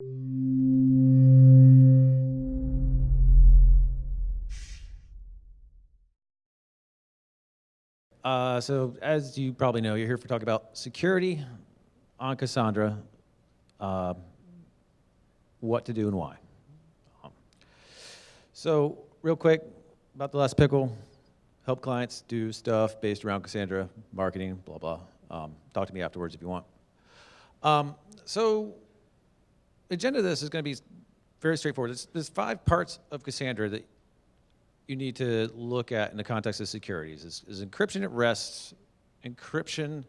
So as you probably know, you're here for talk about security on Cassandra, what to do and why. So real quick about the last Pickle, help clients do stuff based around Cassandra, marketing, blah, blah. Talk to me afterwards if you want. So the agenda of this is going to be very straightforward. There's 5 parts of Cassandra that you need to look at in the context of securities. Is encryption at rest, encryption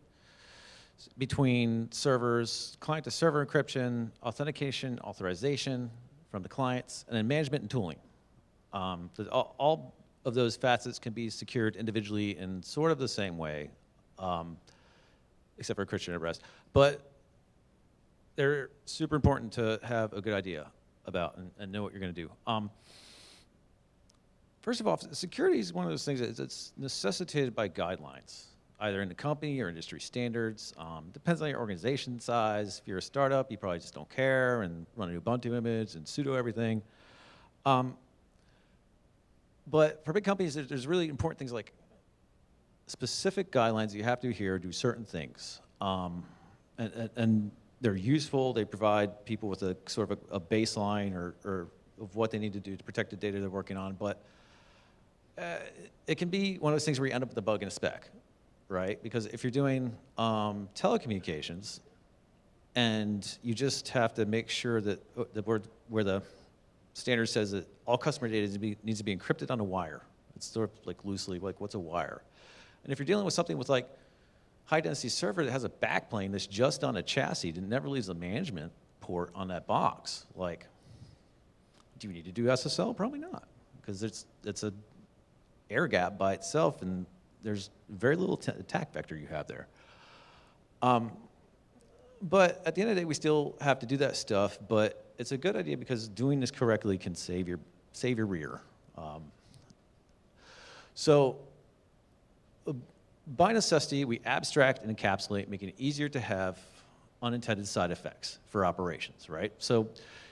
between servers, client-to-server encryption, authentication, authorization from the clients, and then management and tooling. All of those facets can be secured individually in sort of the same way, except for encryption at rest. But they're super important to have a good idea about and know what you're going to do. First of all, security is one of those things that's necessitated by guidelines, either in the company or industry standards. Depends on your organization size. If you're a startup, you probably just don't care and run an Ubuntu image and sudo everything. But for big companies, there's really important things like specific guidelines that you have to adhere do certain things. And they're useful. They provide people with a sort of a baseline or of what they need to do to protect the data they're working on. But it can be one of those things where you end up with a bug in a spec, right? Because if you're doing telecommunications and you just have to make sure that where the standard says that all customer data needs to be encrypted on a wire. It's sort of like loosely, like what's a wire? And if you're dealing with something with like high density server that has a backplane that's just on a chassis that never leaves a management port on that box, like, do you need to do SSL? Probably not, because it's a air gap by itself, and there's very little attack vector you have there. But at the end of the day, we still have to do that stuff, but it's a good idea because doing this correctly can save your rear. So by necessity, we abstract and encapsulate, making it easier to have unintended side effects for operations, right? So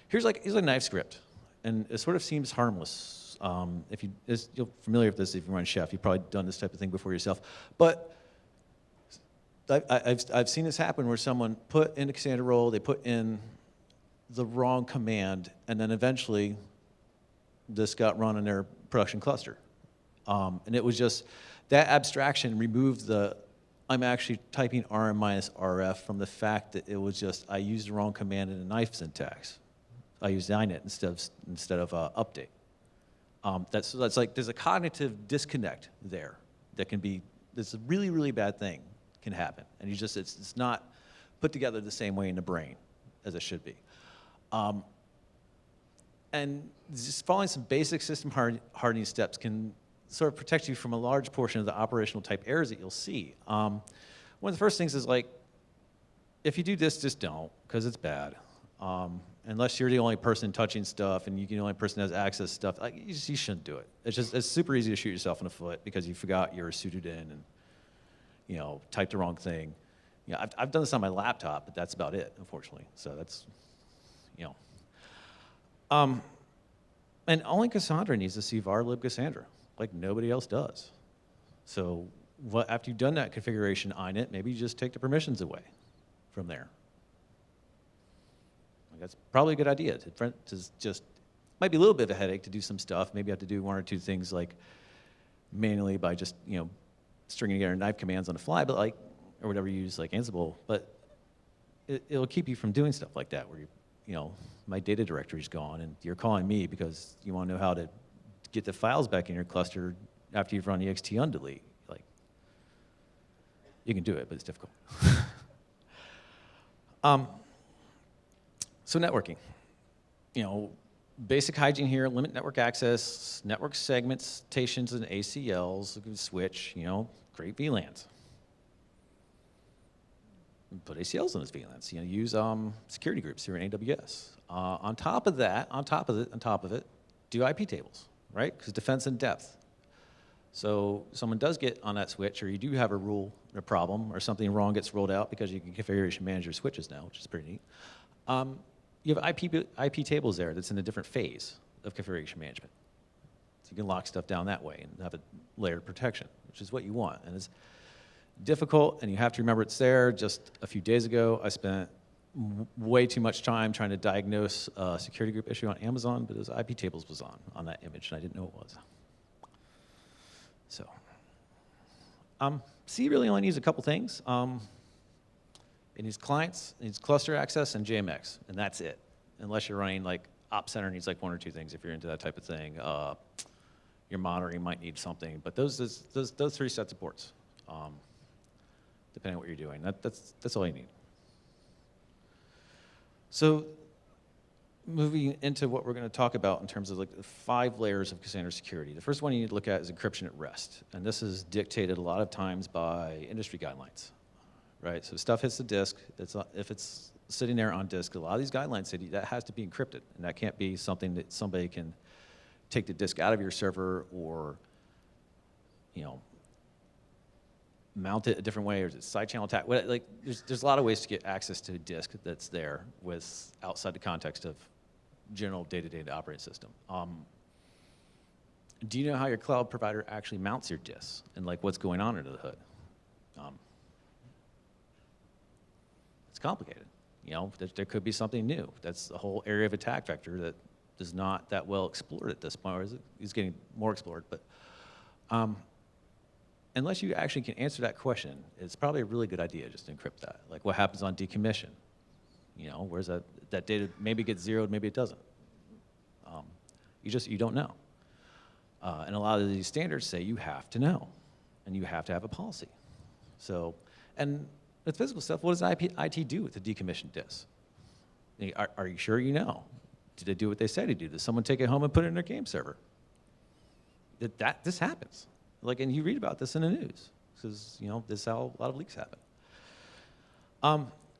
here's a knife script, and it sort of seems harmless. You're familiar with this if you run Chef, you've probably done this type of thing before yourself. But I've seen this happen where someone put in a Cassandra role, they put in the wrong command, and then eventually this got run in their production cluster. And it was just, that abstraction removed I'm actually typing RM minus RF from the fact that it was just, I used the wrong command in a knife syntax. I used inet instead of update. That's like, there's a cognitive disconnect there that can be, this a really, really bad thing can happen. And it's not put together the same way in the brain as it should be. And just following some basic system hardening steps can sort of protect you from a large portion of the operational type errors that you'll see. One of the first things is like, if you do this, just don't, because it's bad. Unless you're the only person touching stuff and you're the only person that has access to stuff, you shouldn't do it. It's super easy to shoot yourself in the foot because you forgot you're suited in and typed the wrong thing. I've done this on my laptop, but that's about it, unfortunately. So that's, and only Cassandra needs to see var lib Cassandra, like nobody else does. So after you've done that configuration init, maybe you just take the permissions away from there. That's probably a good idea to just, might be a little bit of a headache to do some stuff. Maybe you have to do 1 or 2 things like manually by just, stringing together knife commands on the fly, but or whatever you use, like Ansible. But it'll keep you from doing stuff like that where my data directory's gone and you're calling me because you want to know how to get the files back in your cluster after you've run ext undelete. Like, you can do it, but it's difficult. So networking, basic hygiene here, limit network access, network segmentations and ACLs, switch, create VLANs. Put ACLs on those VLANs, use security groups here in AWS. On top of it, do iptables, right? Because defense in depth. So someone does get on that switch, or you do have a rule or a problem, or something wrong gets rolled out because you can configuration manage your switches now, which is pretty neat. you have IP tables there that's in a different phase of configuration management. So you can lock stuff down that way and have a layered protection, which is what you want. And it's difficult, and you have to remember it's there. Just a few days ago, I spent way too much time trying to diagnose a security group issue on Amazon, but it was iptables was on that image, and I didn't know it was. So, C really only needs a couple things. It needs clients, it needs cluster access, and JMX, and that's it. Unless you're running like Op Center needs like one or two things if you're into that type of thing. Your monitoring might need something, but those three sets of ports, depending on what you're doing. That's all you need. So moving into what we're going to talk about in terms of like the 5 layers of Cassandra security. The first one you need to look at is encryption at rest. And this is dictated a lot of times by industry guidelines, right? So stuff hits the disk. If it's sitting there on disk, a lot of these guidelines say that has to be encrypted. And that can't be something that somebody can take the disk out of your server or, you know, mount it a different way, or is it side channel attack? Like, there's a lot of ways to get access to a disk that's there with outside the context of general day-to-day operating system. Do you know how your cloud provider actually mounts your disks and like what's going on under the hood? It's complicated. You know, there could be something new. That's a whole area of attack vector that is not that well explored at this point, or is getting more explored. But unless you actually can answer that question, it's probably a really good idea just to encrypt that. Like what happens on decommission? You know, where's that data maybe gets zeroed, maybe it doesn't. You don't know. And a lot of these standards say you have to know, and you have to have a policy. So, and with physical stuff, what does IT do with the decommissioned disk? Are you sure you know? Did they do what they said to do? Did someone take it home and put it in their game server? This happens. Like, and you read about this in the news, because you know this is how a lot of leaks happen.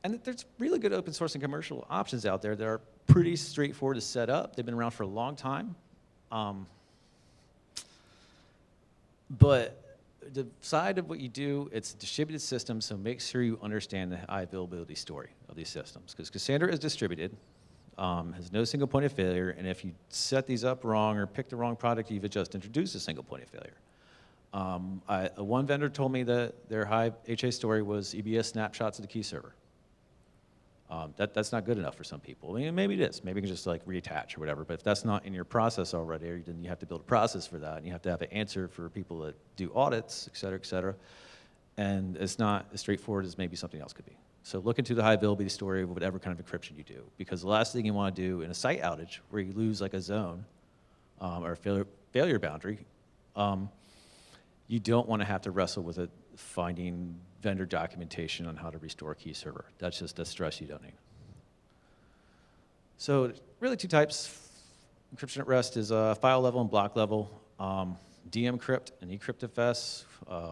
And there's really good open source and commercial options out there that are pretty straightforward to set up. They've been around for a long time. But the side of what you do, it's a distributed system, so make sure you understand the high availability story of these systems, because Cassandra is distributed, has no single point of failure, and if you set these up wrong or pick the wrong product, you've just introduced a single point of failure. One vendor told me that their high HA story was EBS snapshots of the key server. That's not good enough for some people. I mean, maybe it is. Maybe you can just like reattach or whatever. But if that's not in your process already, then you have to build a process for that, and you have to have an answer for people that do audits, et cetera, et cetera. And it's not as straightforward as maybe something else could be. So look into the high availability story of whatever kind of encryption you do, because the last thing you want to do in a site outage where you lose like a zone or a failure boundary, you don't want to have to wrestle with it, finding vendor documentation on how to restore a key server. That's just a stress you don't need. So really 2 types. Encryption at rest is file level and block level. DMCrypt and eCrypt-FS.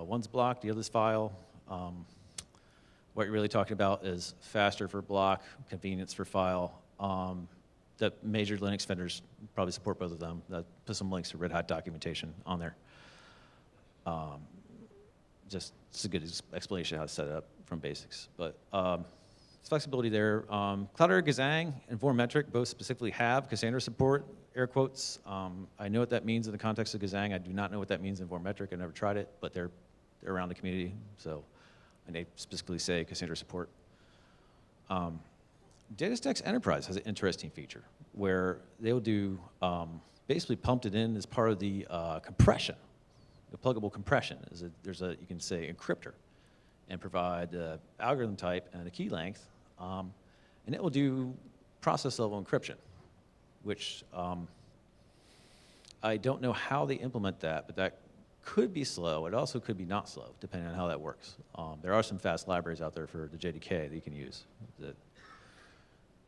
One's block, the other's file. What you're really talking about is faster for block, convenience for file. The major Linux vendors probably support both of them. Put some links to Red Hat documentation on there. Just it's a good explanation of how to set it up from basics. But it's flexibility there. Cloudera, Gazang, and Vormetric both specifically have Cassandra support, air quotes. I know what that means in the context of Gazang. I do not know what that means in Vormetric. I've never tried it, but they're around the community. So, and they specifically say Cassandra support. DataStax Enterprise has an interesting feature where they'll do, basically pumped it in as part of the compression. The pluggable compression is you can say encryptor and provide the algorithm type and a key length, and it will do process level encryption, which I don't know how they implement that, but that could be slow. It also could be not slow, depending on how that works. There are some fast libraries out there for the JDK that you can use that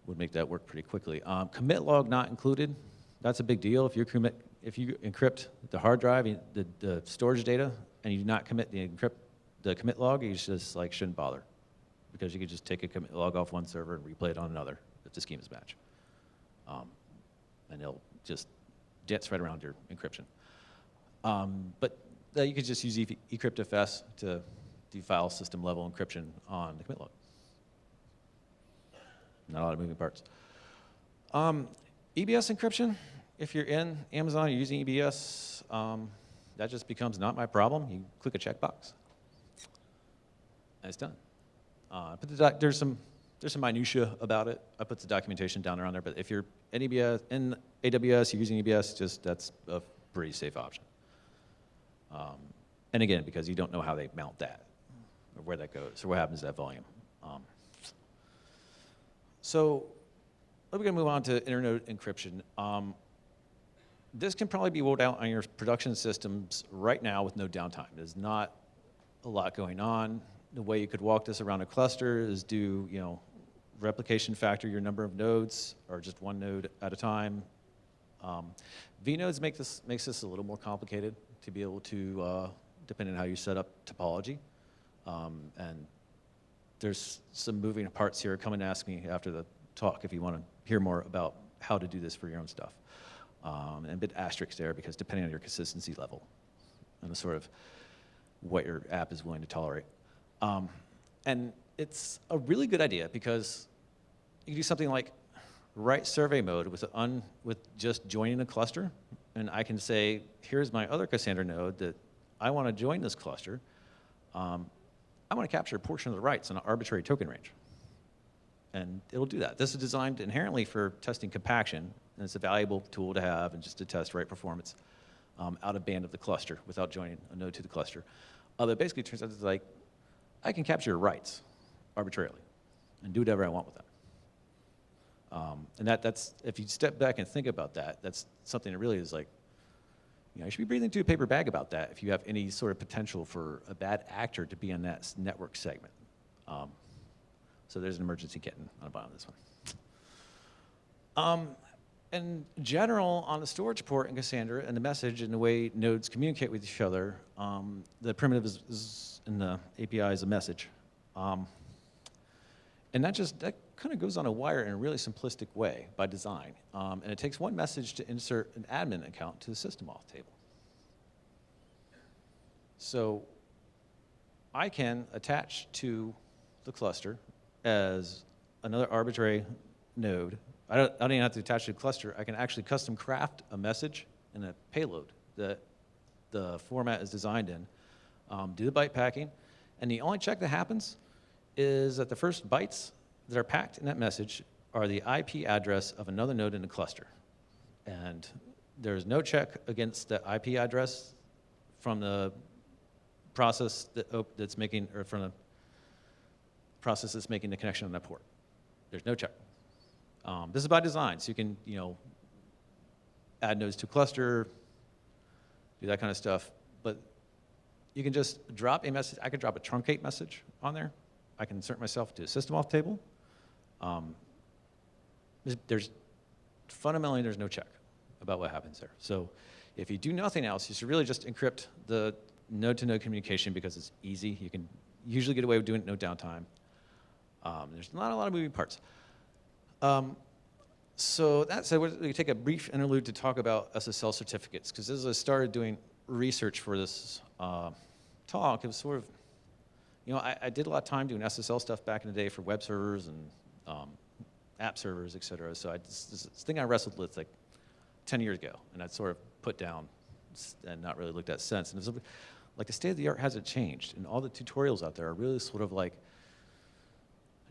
would make that work pretty quickly. Commit log not included. That's a big deal. If you encrypt the hard drive, the storage data, and you do not commit the commit log, you just like shouldn't bother, because you could just take a commit log off one server and replay it on another if the schemas match, and it'll just dance right around your encryption. But you could just use eCrypt-FS to do file system level encryption on the commit log. Not a lot of moving parts. EBS encryption, if you're in Amazon, you're using EBS, that just becomes not my problem. You click a checkbox, and it's done. But there's some minutia about it. I put the documentation down around there, but if you're in EBS, in AWS, you're using EBS, that's a pretty safe option. And again, because you don't know how they mount that, or where that goes, or what happens to that volume. So we're going to move on to internode encryption. This can probably be rolled out on your production systems right now with no downtime. There's not a lot going on. The way you could walk this around a cluster is do, replication factor your number of nodes, or just one node at a time. vNodes makes this a little more complicated to be able to, depending on how you set up topology. And there's some moving parts here. Come and ask me after the talk if you want to hear more about how to do this for your own stuff. And a bit asterisk there, because depending on your consistency level and the sort of what your app is willing to tolerate. And it's a really good idea because you can do something like write survey mode with just joining a cluster, and I can say, here's my other Cassandra node that I want to join this cluster. I want to capture a portion of the writes on an arbitrary token range. And it'll do that. This is designed inherently for testing compaction, and it's a valuable tool to have and just to test write performance out of band of the cluster without joining a node to the cluster. But basically, it turns out it's like, I can capture writes arbitrarily and do whatever I want with them. And that's, if you step back and think about that, that's something that really is like, you should be breathing through a paper bag about that if you have any sort of potential for a bad actor to be on that network segment. So there's an emergency kitten on the bottom of this one. In general, on the storage port in Cassandra and the message and the way nodes communicate with each other, the primitive is in the API is a message. And that kind of goes on a wire in a really simplistic way by design. And it takes one message to insert an admin account to the system auth table. So I can attach to the cluster as another arbitrary node. I don't even have to attach to the cluster. I can actually custom craft a message and a payload that the format is designed in, do the byte packing, and the only check that happens is that the first bytes that are packed in that message are the IP address of another node in the cluster. And there's no check against the IP address from the process that's making, or from the process that's making the connection on that port. There's no check. This is by design, so you can, add nodes to a cluster, do that kind of stuff. But you can just drop a message. I could drop a truncate message on there. I can insert myself to a system auth table. Fundamentally, there's no check about what happens there. So if you do nothing else, you should really just encrypt the node-to-node communication because it's easy. You can usually get away with doing it no downtime. There's not a lot of moving parts. So that said, we take a brief interlude to talk about SSL certificates, because as I started doing research for this talk, it was sort of, I did a lot of time doing SSL stuff back in the day for web servers and app servers, et cetera. So this thing I wrestled with like 10 years ago, and I'd sort of put down and not really looked at since. And it was like the state of the art hasn't changed, and all the tutorials out there are really sort of like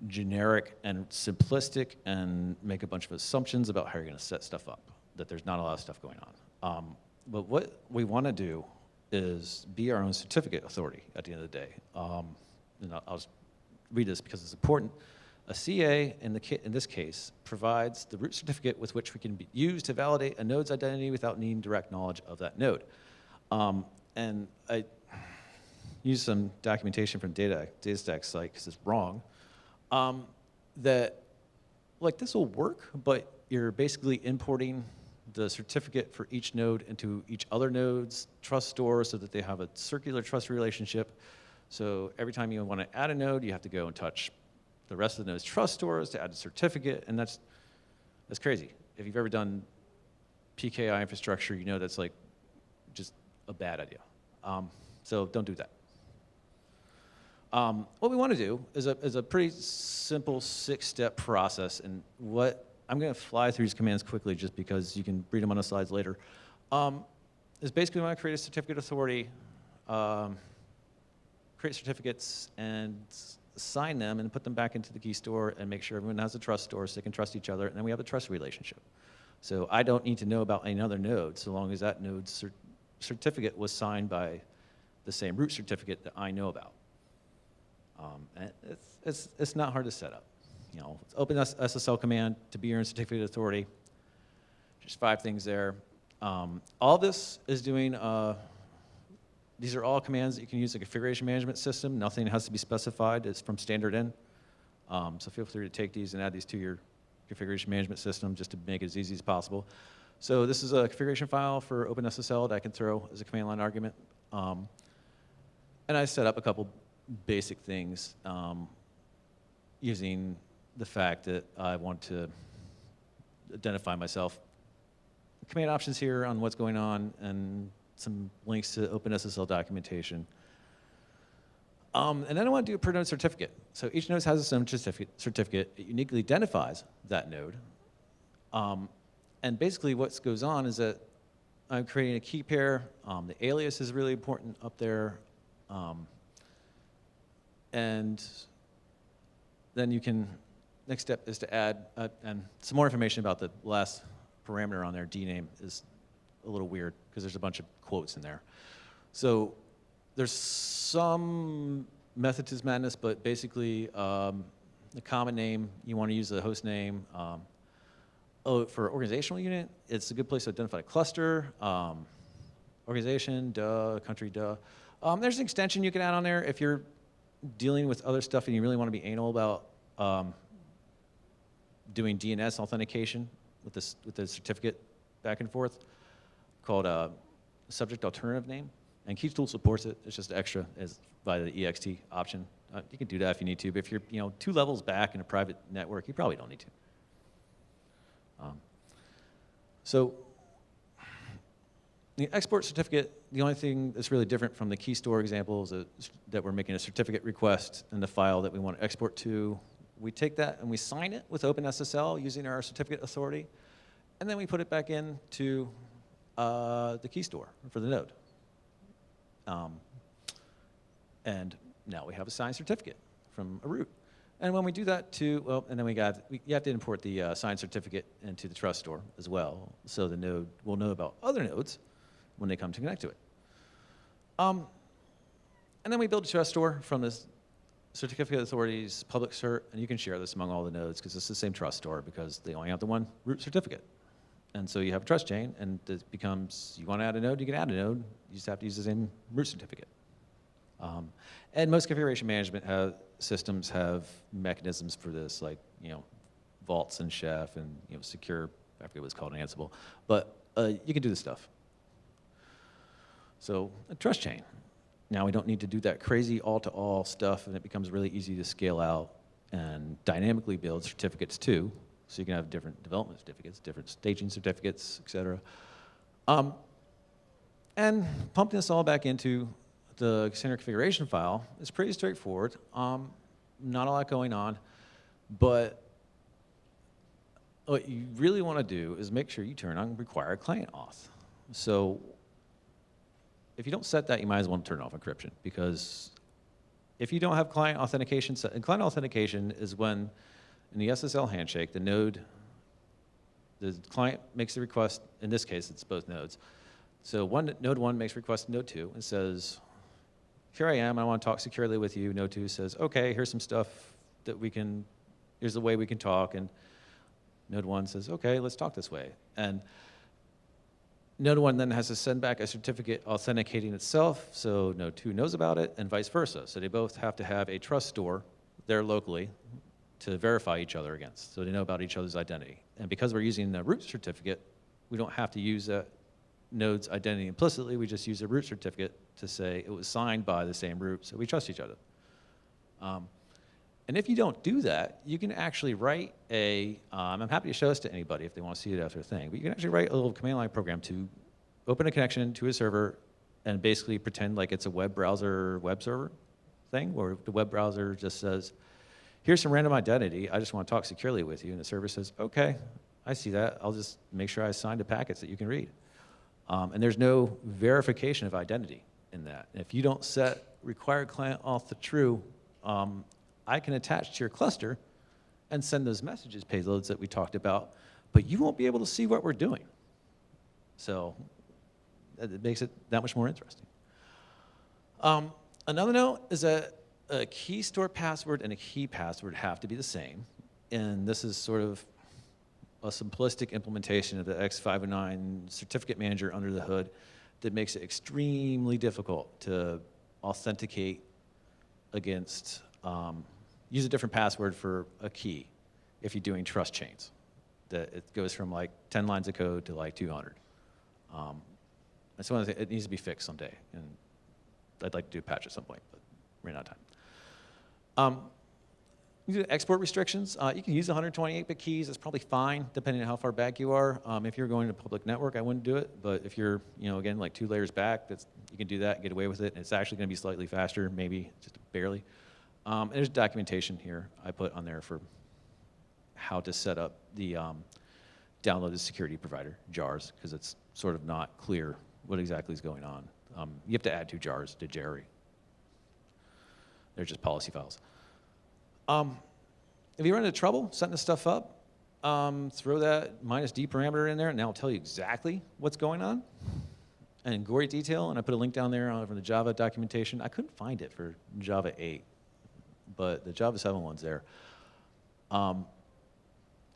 generic and simplistic and make a bunch of assumptions about how you're going to set stuff up, that there's not a lot of stuff going on. But what we want to do is be our own certificate authority at the end of the day. And I'll just read this because it's important. A CA, in this case, provides the root certificate with which we can use to validate a node's identity without needing direct knowledge of that node. And I used some documentation from DataStax site because it's wrong. That like this will work, but you're basically importing the certificate for each node into each other node's trust store so that they have a circular trust relationship. So every time you want to add a node, you have to go and touch the rest of the node's trust stores to add a certificate, and that's crazy. If you've ever done PKI infrastructure, you know that's like just a bad idea. So don't do that. What we want to do is a pretty simple 6-step process, and what I'm going to fly through these commands quickly just because you can read them on the slides later. Is basically when I create a certificate authority, create certificates and assign them and put them back into the key store and make sure everyone has a trust store so they can trust each other, and then we have a trust relationship. So I don't need to know about any other node so long as that node's certificate was signed by the same root certificate that I know about. And it's not hard to set up. You know, it's open SSL command to be your own certificate authority. Just 5 things there. All this is doing, these are all commands that you can use in a configuration management system. Nothing has to be specified. It's from standard in. So feel free to take these and add these to your configuration management system just to make it as easy as possible. So this is a configuration file for OpenSSL that I can throw as a command line argument. And I set up a couple basic things using the fact that I want to identify myself. Command options here on what's going on and some links to OpenSSL documentation. And then I want to do a per node certificate. So each node has its own certificate. It uniquely identifies that node. And basically what goes on is that I'm creating a key pair. The alias is really important up there. And then you can, next step is to add, and some more information about the last parameter on there, dname, is a little weird because there's a bunch of quotes in there. So there's some method to madness, but basically the common name, you want to use the host name. For organizational unit, it's a good place to identify a cluster, organization, country, there's an extension you can add on there if you're dealing with other stuff and you really want to be anal about doing DNS authentication with the certificate back and forth, called subject alternative name. And Keystool supports it. It's just extra as via the ext option. You can do that if you need to, but if you're 2 levels back in a private network, you probably don't need to. So the export certificate, the only thing that's really different from the key store example is that we're making a certificate request in the file that we want to export to. We take that and we sign it with OpenSSL using our certificate authority, and then we put it back into the key store for the node. And now we have a signed certificate from a root. And when we do that too, and then you have to import the signed certificate into the trust store as well, so the node will know about other nodes when they come to connect to it. And then we build a trust store from this certificate authorities, public cert, and you can share this among all the nodes because it's the same trust store because they only have the one root certificate. And so you have a trust chain, and it becomes, you want to add a node, you can add a node. You just have to use the same root certificate. And most configuration management systems have mechanisms for this, like vaults and chef and secure. I forget what it's called in Ansible, but you can do this stuff. So a trust chain. Now we don't need to do that crazy all-to-all stuff, and it becomes really easy to scale out and dynamically build certificates too. So you can have different development certificates, different staging certificates, et cetera. And pump this all back into the Cassandra configuration file. It's pretty straightforward. Not a lot going on, but what you really want to do is make sure you turn on required client auth. So if you don't set that, you might as well turn off encryption, because if you don't have client authentication set, and client authentication is when in the SSL handshake, the client makes the request. In this case, it's both nodes. So node 1 makes request to node 2 and says, here I am, I want to talk securely with you. Node 2 says, okay, here's some stuff that here's the way we can talk. And node 1 says, okay, let's talk this way. And node 1 then has to send back a certificate authenticating itself, so node 2 knows about it, and vice versa. So they both have to have a trust store there locally to verify each other against, so they know about each other's identity. And because we're using the root certificate, we don't have to use that node's identity implicitly. We just use the root certificate to say it was signed by the same root, so we trust each other. And if you don't do that, you can actually write I'm happy to show this to anybody if they want to see it after a thing, but you can actually write a little command line program to open a connection to a server and basically pretend like it's a web browser web server thing, where the web browser just says, here's some random identity. I just want to talk securely with you. And the server says, OK, I see that. I'll just make sure I assign the packets that you can read. And there's no verification of identity in that. And if you don't set required client auth to true, I can attach to your cluster and send those messages payloads that we talked about, but you won't be able to see what we're doing. So it makes it that much more interesting. Another note is that a key store password and a key password have to be the same. And this is sort of a simplistic implementation of the X509 certificate manager under the hood that makes it extremely difficult to authenticate against, use a different password for a key if you're doing trust chains. That it goes from like 10 lines of code to like 200. That's one of the, it needs to be fixed someday, and I'd like to do a patch at some point, but ran out of time. You do export restrictions. You can use 128-bit keys. That's probably fine, depending on how far back you are. If you're going to public network, I wouldn't do it. But if you're, again, like 2 layers back, you can do that and get away with it. And it's actually going to be slightly faster, maybe just barely. And there's documentation here I put on there for how to set up the downloaded security provider, jars, because it's sort of not clear what exactly is going on. You have to add 2 jars to Jerry. They're just policy files. If you run into trouble setting this stuff up, throw that -d parameter in there, and that'll tell you exactly what's going on. And in gory detail, and I put a link down there from the Java documentation. I couldn't find it for Java 8, but the Java 7 one's there.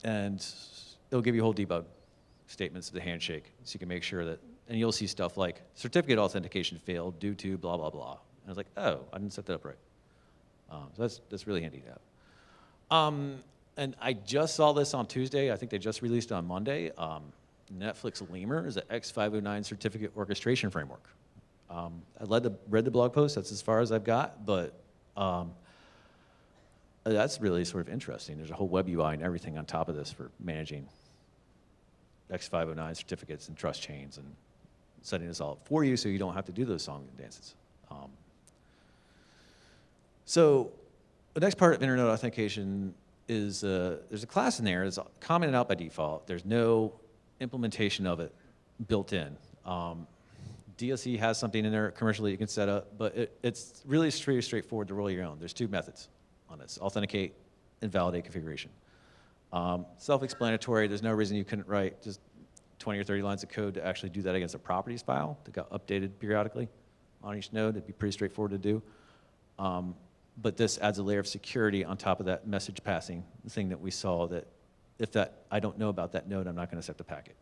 And it'll give you whole debug statements of the handshake, so you can make sure that, and you'll see stuff like certificate authentication failed due to blah, blah, blah. And I was like, oh, I didn't set that up right. So that's really handy to have. And I just saw this on Tuesday. I think they just released it on Monday. Netflix Lemur is an X509 certificate orchestration framework. I read the blog post. That's as far as I've got. But that's really sort of interesting. There's a whole web UI and everything on top of this for managing X509 certificates and trust chains and setting this all up for you so you don't have to do those song and dances. So the next part of internet authentication is there's a class in there that's commented out by default. There's no implementation of it built in. DSE has something in there commercially you can set up, but it's really straightforward to roll your own. There's 2 methods on this: authenticate and validate configuration. Self-explanatory. There's no reason you couldn't write just 20 or 30 lines of code to actually do that against a properties file that got updated periodically on each node. It'd be pretty straightforward to do. But this adds a layer of security on top of that message passing thing that we saw, that if I don't know about that node, I'm not going to set the packet.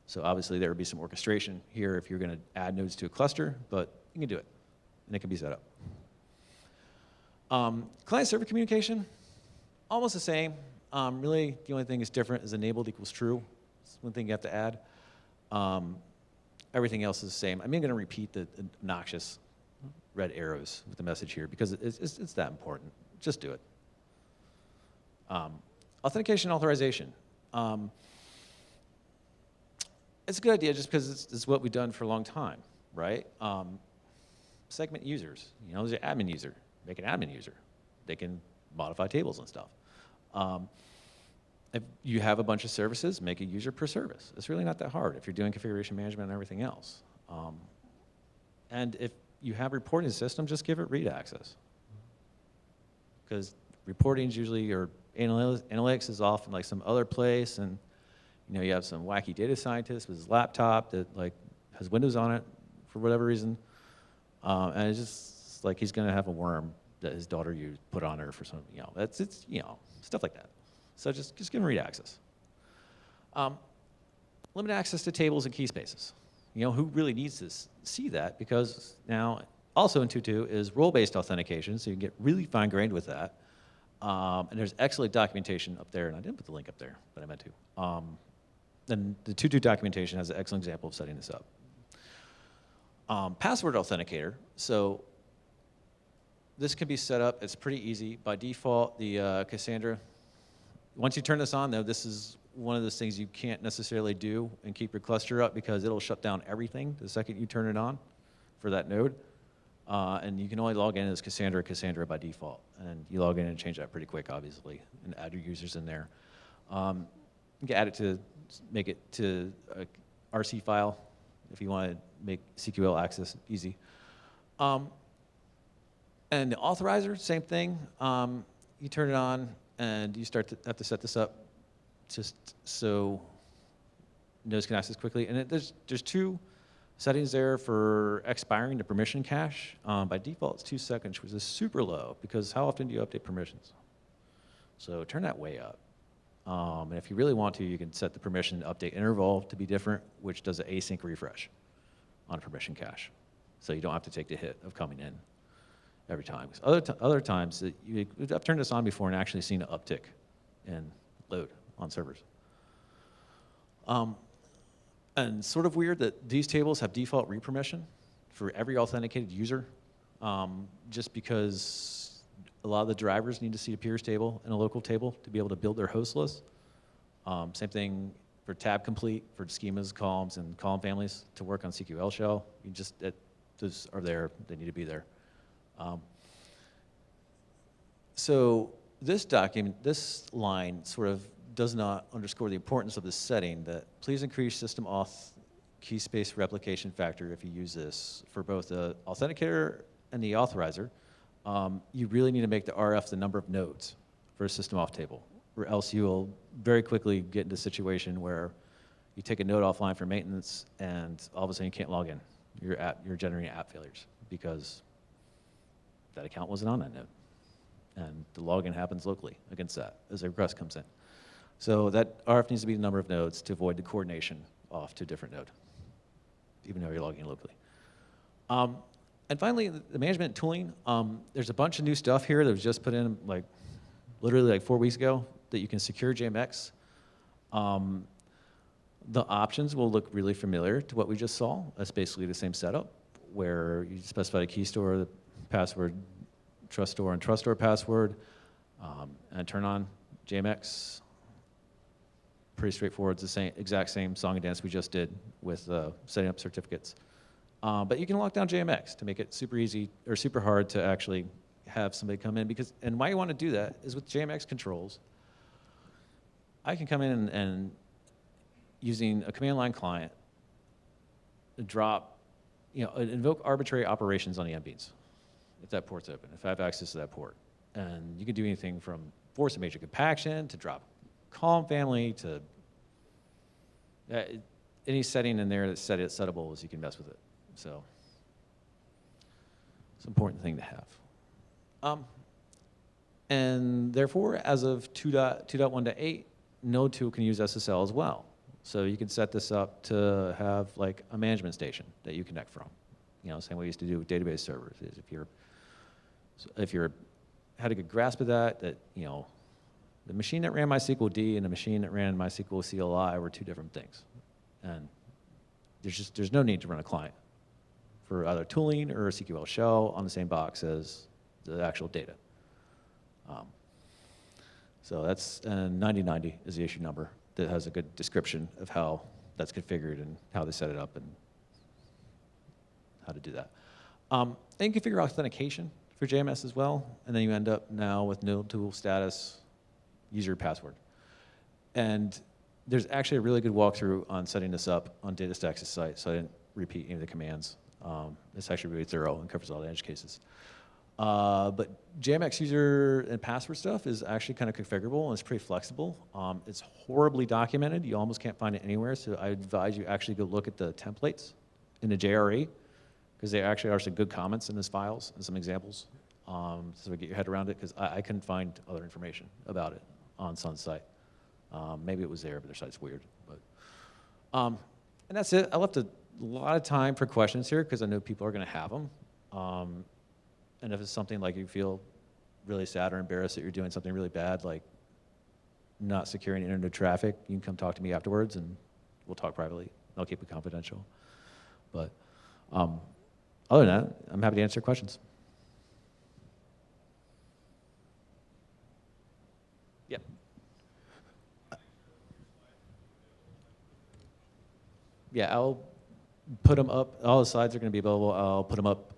So obviously there would be some orchestration here if you're going to add nodes to a cluster, but you can do it, and it can be set up. Client-server communication, almost the same. Really, the only thing that's different is enabled equals true. That's one thing you have to add. Everything else is the same. I'm going to repeat the obnoxious red arrows with the message here because it's that important. Just do it. Authentication authorization. It's a good idea just because it's what we've done for a long time, right? Segment users. There's an admin user. Make an admin user. They can modify tables and stuff. If you have a bunch of services, make a user per service. It's really not that hard if you're doing configuration management and everything else. And if you have reporting system, just give it read access. Because reporting is usually, or analytics is often like some other place, and you have some wacky data scientist with his laptop that has Windows on it for whatever reason, and it's just like he's going to have a worm that his daughter put on her for some, it's stuff like that. So just give him read access. Limited access to tables and key spaces. Who really needs to see that? Because now, also in 2.2 is role-based authentication, so you can get really fine-grained with that. And there's excellent documentation up there, and I didn't put the link up there, but I meant to. And the 2.2 documentation has an excellent example of setting this up. Password authenticator. So this can be set up. It's pretty easy. By default, the Cassandra, once you turn this on, though, this is one of those things you can't necessarily do and keep your cluster up because it'll shut down everything the second you turn it on for that node. And you can only log in as Cassandra by default. And you log in and change that pretty quick, obviously, and add your users in there. You can add it to make it to a RC file if you want to make CQL access easy. And the authorizer, same thing. You turn it on, and you have to set this up just so nodes can access quickly. And there's two settings there for expiring the permission cache. By default, it's 2 seconds, which is super low, because how often do you update permissions? So turn that way up. And if you really want to, you can set the permission update interval to be different, which does an async refresh on a permission cache. So you don't have to take the hit of coming in every time. Other times, I've turned this on before and actually seen an uptick in load on servers. And sort of weird that these tables have default read permission for every authenticated user, just because a lot of the drivers need to see a peers table and a local table to be able to build their host list. Same thing for tab complete, for schemas, columns, and column families to work on CQL shell. Those are there, they need to be there. So this document, this line sort of does not underscore the importance of this setting that please increase system auth key space replication factor if you use this for both the authenticator and the authorizer. You really need to make the RF the number of nodes for a system auth table, or else you will very quickly get into a situation where you take a node offline for maintenance and all of a sudden you can't log in. You're generating app failures because that account wasn't on that node. And the login happens locally against that as a request comes in. So that RF needs to be the number of nodes to avoid the coordination off to a different node, even though you're logging locally. And finally, the management tooling. There's a bunch of new stuff here that was just put in literally 4 weeks ago that you can secure JMX. The options will look really familiar to what we just saw. That's basically the same setup where you specify the key store, the password, trust store, and trust store password, and turn on JMX. Pretty straightforward. It's the exact same song and dance we just did with setting up certificates. But you can lock down JMX to make it super easy or super hard to actually have somebody come in. And why you want to do that is with JMX controls, I can come in and using a command line client, invoke arbitrary operations on the MBs if that port's open, if I have access to that port. And you can do anything from force a major compaction to drop column family to any setting in there that's settable as you can mess with it. So it's an important thing to have. And therefore, as of 2.1.8, Node 2 can use SSL as well. So you can set this up to have a management station that you connect from. Same way we used to do with database servers. Is if you're had a good grasp of that the machine that ran MySQL D and the machine that ran MySQL CLI were two different things. And there's no need to run a client for either tooling or a CQL shell on the same box as the actual data. So that's 9090 is the issue number that has a good description of how that's configured and how they set it up and how to do that. And you can configure authentication for JMS as well, and then you end up now with node tool status, user password. And there's actually a really good walkthrough on setting this up on DataStax's site, so I didn't repeat any of the commands. It's actually really thorough and covers all the edge cases. But JMX user and password stuff is actually kind of configurable and it's pretty flexible. It's horribly documented. You almost can't find it anywhere, so I advise you actually go look at the templates in the JRE, because there actually are some good comments in these files and some examples, so get your head around it, because I couldn't find other information about it on Sun's site. Maybe it was there, but their site's weird. But, and that's it. I left a lot of time for questions here, because I know people are going to have them. And if it's something like you feel really sad or embarrassed that you're doing something really bad, like not securing internet traffic, you can come talk to me afterwards and we'll talk privately. I'll keep it confidential. But other than that, I'm happy to answer questions. Yep. Yeah, I'll put them up. All the slides are going to be available. I'll put them up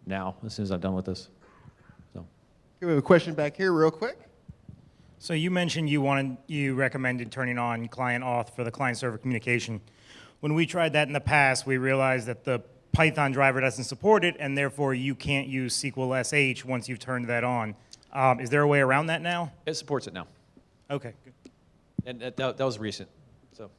now, as soon as I'm done with this. So. Okay, we have a question back here real quick. So you mentioned you recommended turning on client auth for the client-server communication. When we tried that in the past, we realized that the Python driver doesn't support it, and therefore you can't use SQL SH once you've turned that on. Is there a way around that now? It supports it now. Okay, good. And that was recent. So.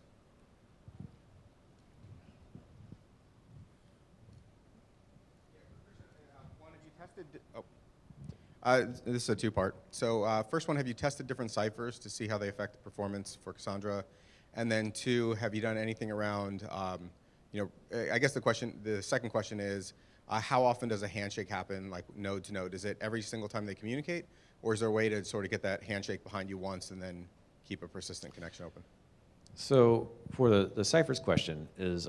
This is a two-part. So first one, have you tested different ciphers to see how they affect the performance for Cassandra? And then two, have you done anything around, I guess the second question is, how often does a handshake happen, like node to node? Is it every single time they communicate? Or is there a way to sort of get that handshake behind you once and then keep a persistent connection open? So for the ciphers question is,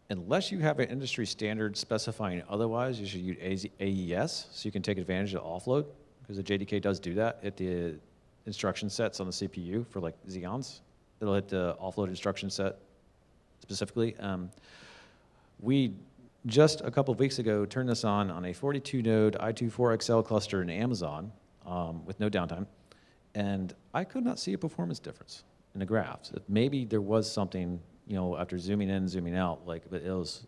unless you have an industry standard specifying otherwise, you should use AES, so you can take advantage of offload, because the JDK does do that at the instruction sets on the CPU for like Xeons. It'll hit the offload instruction set specifically. We just a couple of weeks ago turned this on a 42-node i2-4XL cluster in Amazon with no downtime, and I could not see a performance difference in the graphs. Maybe there was something, after zooming in, zooming out, but it was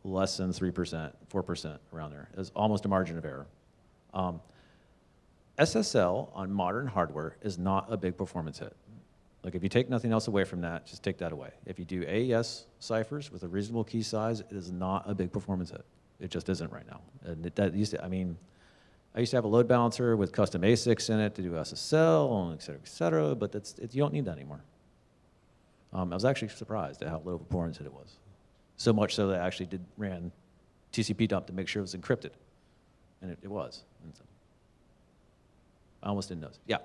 less than 3%, 4% around there. It was almost a margin of error. SSL on modern hardware is not a big performance hit. If you take nothing else away from that, just take that away. If you do AES ciphers with a reasonable key size, it is not a big performance hit. It just isn't right now. And I used to have a load balancer with custom ASICs in it to do SSL, et cetera, but you don't need that anymore. I was actually surprised at how low performance hit it was. So much so that I actually ran TCP dump to make sure it was encrypted. And it was. And so I almost didn't notice. Yeah.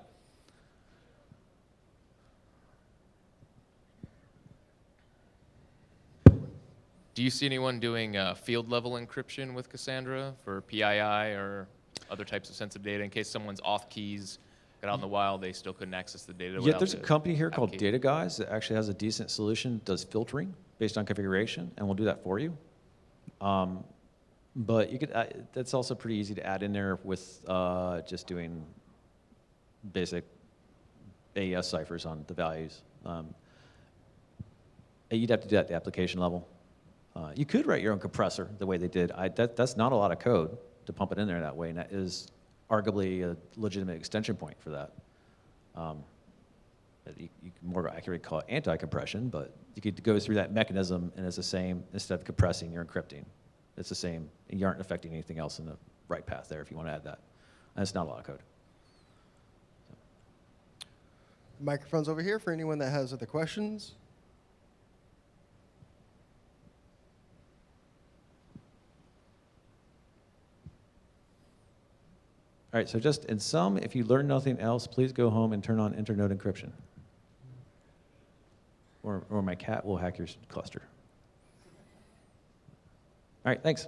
Do you see anyone doing field level encryption with Cassandra for PII or other types of sensitive data in case someone's auth keys got out in the wild, they still couldn't access the data? Yeah, there's a company here called Data Guys that actually has a decent solution, does filtering based on configuration, and will do that for you. But you could, that's also pretty easy to add in there with just doing basic AES ciphers on the values. You'd have to do that at the application level. You could write your own compressor the way they did. That's not a lot of code to pump it in there that way, and that is arguably a legitimate extension point for that. You can more accurately call it anti-compression, but you could go through that mechanism and it's the same. Instead of compressing, you're encrypting. It's the same. You aren't affecting anything else in the right path there if you want to add that. And it's not a lot of code. The microphone's over here for anyone that has other questions. All right, so just in sum, if you learn nothing else, please go home and turn on internode encryption. Or my cat will hack your cluster. All right, thanks.